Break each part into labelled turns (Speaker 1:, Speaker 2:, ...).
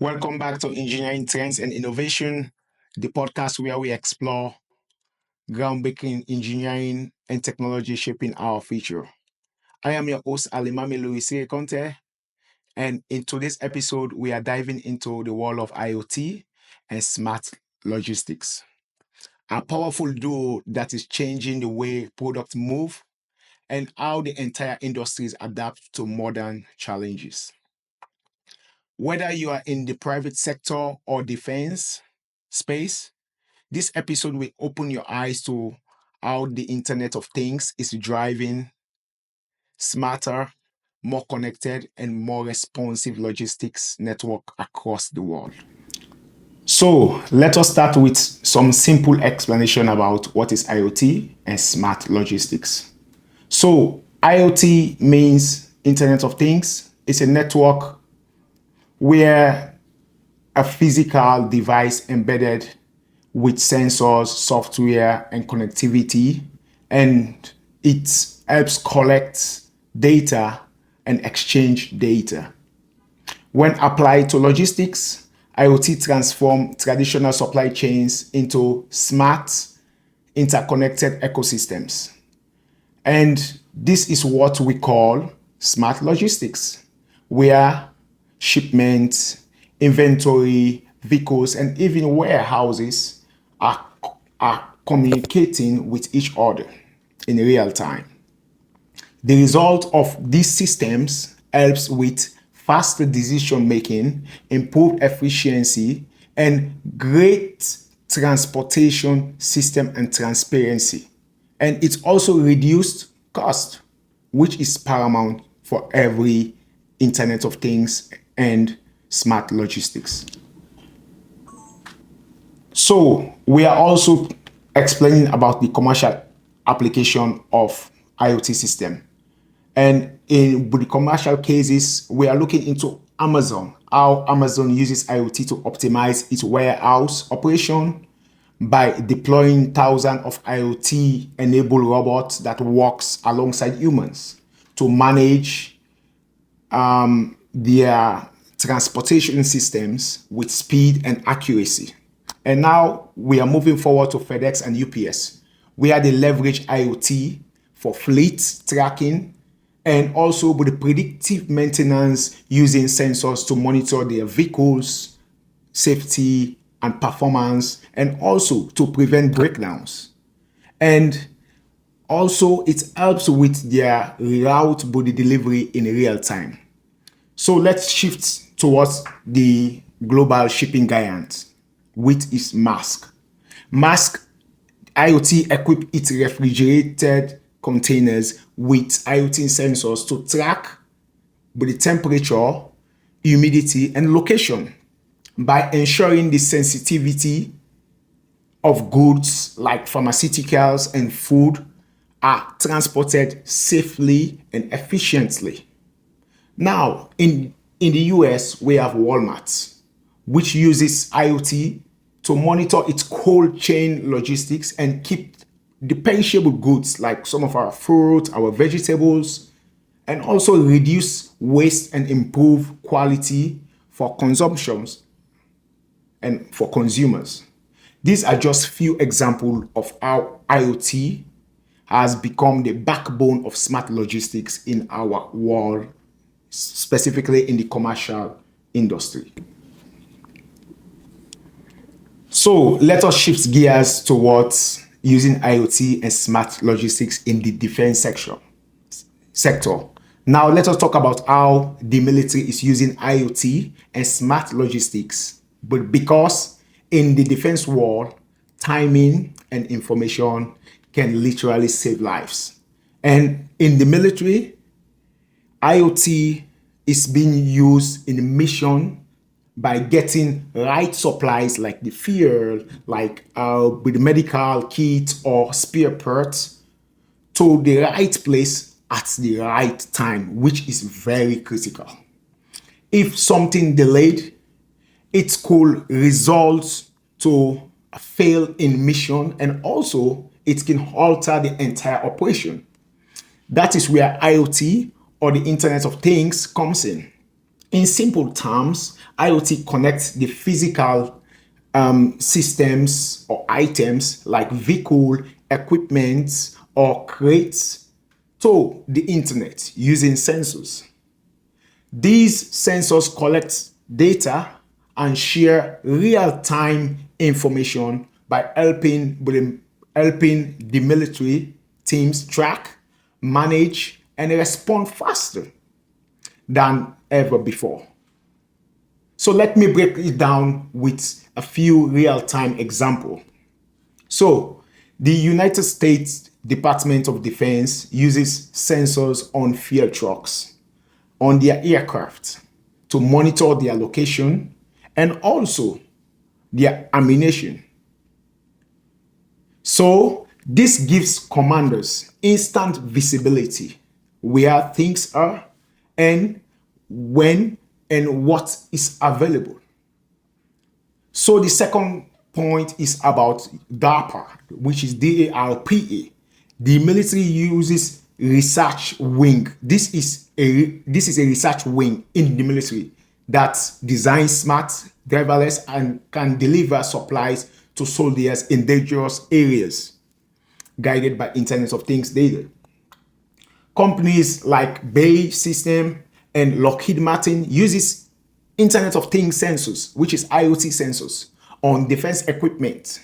Speaker 1: Welcome back to Engineering Trends and Innovation, the podcast where we explore groundbreaking engineering and technology shaping our future. I am your host, Alimami Louis Conte, and in today's episode, we are diving into the world of IoT and smart logistics, a powerful duo that is changing the way products move and how the entire industries adapt to modern challenges. Whether you are in the private sector or defense space, this episode will open your eyes to how the Internet of Things is driving smarter, more connected, and more responsive logistics network across the world. So, let us start with some simple explanation about what is IoT and smart logistics. So, IoT means Internet of Things. It's a network where a physical device embedded with sensors, software, and connectivity, and it helps collect data and exchange data. When applied to logistics, IoT transform traditional supply chains into smart, interconnected ecosystems. And this is what we call smart logistics, where shipments, inventory, vehicles, and even warehouses are, are communicating with each other in real time. The result of these systems helps with faster decision making, improved efficiency, and great transportation system and transparency. And it's also reduced cost, which is paramount for every Internet of Things and smart logistics. So we are also explaining about the commercial application of IoT system. And in the commercial cases, we are looking into Amazon, how Amazon uses IoT to optimize its warehouse operation by deploying thousands of IoT-enabled robots that works alongside humans to manage their transportation systems with speed and accuracy. And now we are moving forward to FedEx and UPS, where they leverage IoT for fleet tracking and also with the predictive maintenance using sensors to monitor their vehicles, safety, and performance, and also to prevent breakdowns. And also, it helps with their route body delivery in real time. So let's shift towards the global shipping giant, with its Mask. Mask IoT equip its refrigerated containers with IoT sensors to track the temperature, humidity, and location by ensuring the sensitivity of goods like pharmaceuticals and food are transported safely and efficiently. Now, in the US, we have Walmart, which uses IoT to monitor its cold chain logistics and keep the perishable goods like some of our fruit, our vegetables, and also reduce waste and improve quality for consumptions and for consumers. These are just few examples of how IoT has become the backbone of smart logistics in our world, specifically in the commercial industry. So let us shift gears towards using IoT and smart logistics in the defense sector. Now let us talk about how the military is using IoT and smart logistics. But because in the defense world, timing and information can literally save lives. And in the military, IoT is being used in mission by getting right supplies like the fuel, like with the medical kit or spare parts to the right place at the right time, which is very critical. If something delayed, it could result to a fail in mission and also it can alter the entire operation. That is where IoT or the Internet of Things comes in. In simple terms, IoT connects the physical systems or items like vehicle, equipment, or crates to the internet using sensors. These sensors collect data and share real-time information by helping the military teams track, manage, and respond faster than ever before. So let me break it down with a few real-time examples. So the United States Department of Defense uses sensors on field trucks, on their aircraft to monitor their location and also their ammunition. So this gives commanders instant visibility where things are and when and what is available. So the second point is about DARPA, which is DARPA. The military uses research wing. This is a research wing in the military that designs smart, driverless, and can deliver supplies to soldiers in dangerous areas, guided by Internet of Things data. Companies like Bay System and Lockheed Martin uses Internet of Things sensors, which is IoT sensors, on defense equipment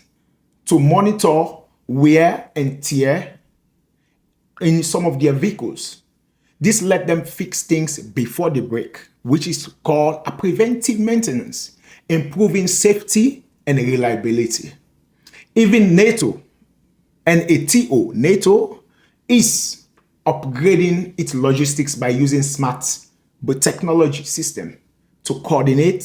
Speaker 1: to monitor wear and tear in some of their vehicles. This let them fix things before they break, which is called a preventive maintenance, improving safety and reliability. Even NATO NATO is upgrading its logistics by using smart but technology system to coordinate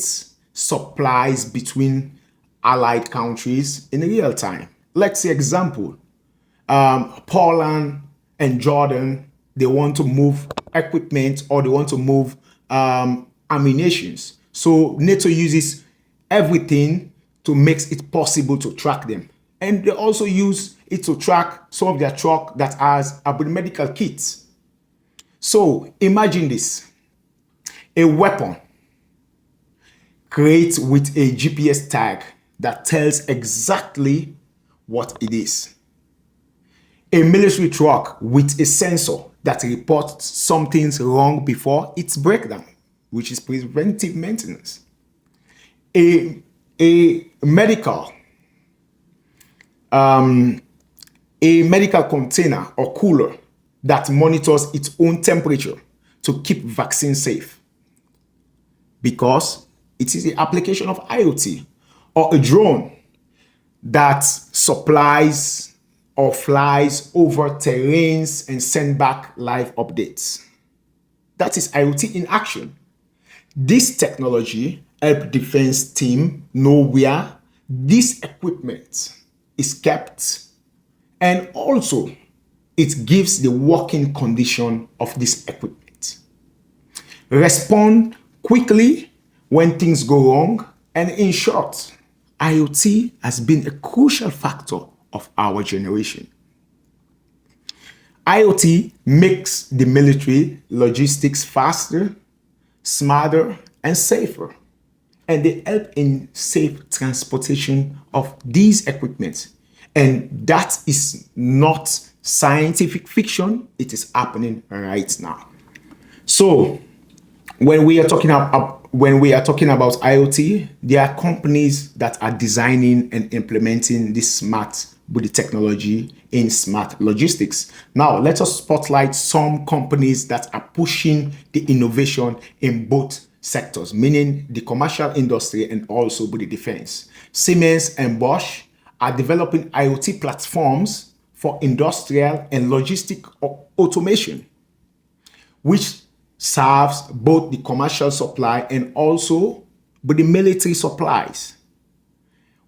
Speaker 1: supplies between allied countries in real time. Let's say example, Poland and Jordan, they want to move equipment or they want to move ammunitions. So NATO uses everything to make it possible to track them. And they also use it to track some of their truck that has a medical kits. So imagine this, a weapon created with a GPS tag that tells exactly what it is. A military truck with a sensor that reports something's wrong before its breakdown, which is preventive maintenance. A medical a medical container or cooler that monitors its own temperature to keep vaccine safe because it is the application of IoT, or a drone that supplies or flies over terrains and send back live updates. That is IoT in action. This technology helps defense team know where this equipment is kept, and also it gives the working condition of this equipment. Respond quickly when things go wrong, and in short, IoT has been a crucial factor of our generation. IoT makes the military logistics faster, smarter, and safer, and they help in safe transportation of these equipment. And that is not scientific fiction, it is happening right now. So when we are talking about IoT, there are companies that are designing and implementing this smart with the technology in smart logistics. Now, let us spotlight some companies that are pushing the innovation in both sectors, meaning the commercial industry and also with the defense. Siemens and Bosch are developing IoT platforms for industrial and logistic automation, which serves both the commercial supply and also with the military supplies.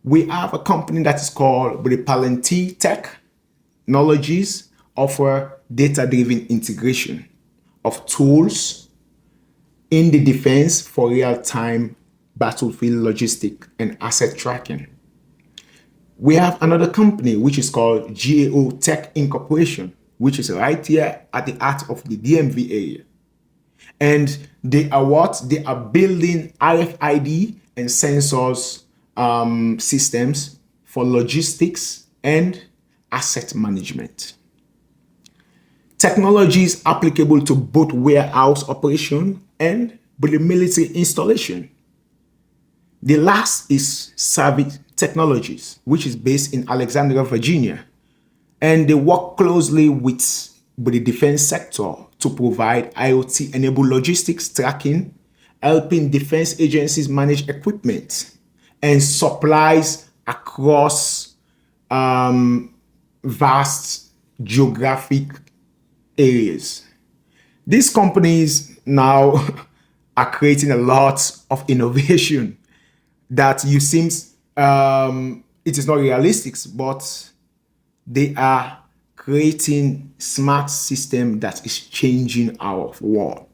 Speaker 1: We have a company that is called Palantir Technologies, offer data-driven integration of tools in the defense for real-time battlefield logistic and asset tracking. We have another company which is called GAO Tech Incorporation, which is right here at the heart of the DMV area. And they are what? They are building RFID and sensors systems for logistics and asset management. Technologies applicable to both warehouse operation and the military installation. The last is Savvy Technologies, which is based in Alexandria, Virginia. And they work closely with the defense sector to provide IoT-enabled logistics tracking, helping defense agencies manage equipment and supplies across vast geographic areas. These companies now are creating a lot of innovation that you seems it is not realistic, but they are creating smart system that is changing our world.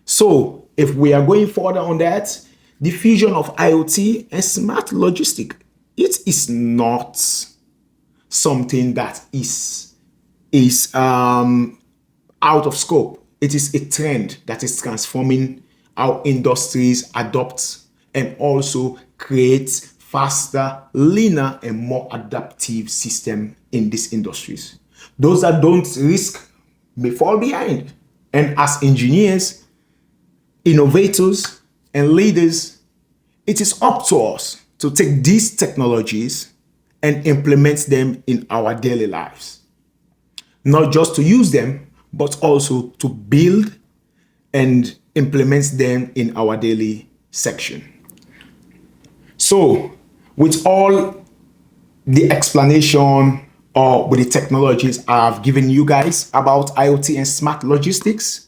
Speaker 1: So if we are going further on that, the fusion of IoT and smart logistics, it is not something that is out of scope. It is a trend that is transforming how industries adopt and also create faster, leaner, and more adaptive system in these industries. Those that don't risk may fall behind. And as engineers, innovators, and leaders, it is up to us to take these technologies and implement them in our daily lives. Not just to use them, but also to build and implement them in our daily section. So, with all the explanation or with the technologies I've given you guys about IoT and smart logistics,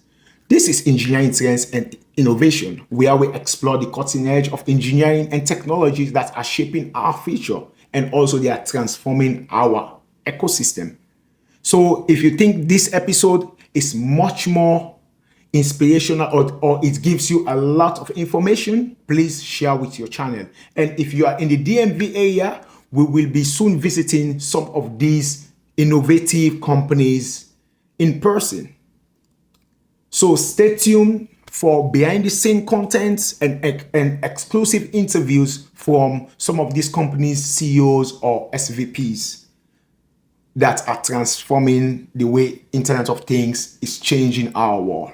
Speaker 1: this is Engineering Trends and Innovation, where we explore the cutting edge of engineering and technologies that are shaping our future and also they are transforming our ecosystem. So if you think this episode is much more inspirational or it gives you a lot of information, please share with your channel. And if you are in the DMV area, we will be soon visiting some of these innovative companies in person. So stay tuned for behind the scene content and exclusive interviews from some of these companies' CEOs or SVPs that are transforming the way Internet of Things is changing our world.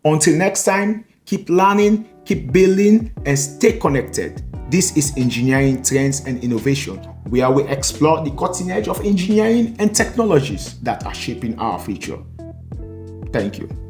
Speaker 1: Until next time, keep learning, keep building, and stay connected. This is Engineering Trends and Innovation, where we explore the cutting edge of engineering and technologies that are shaping our future. Thank you.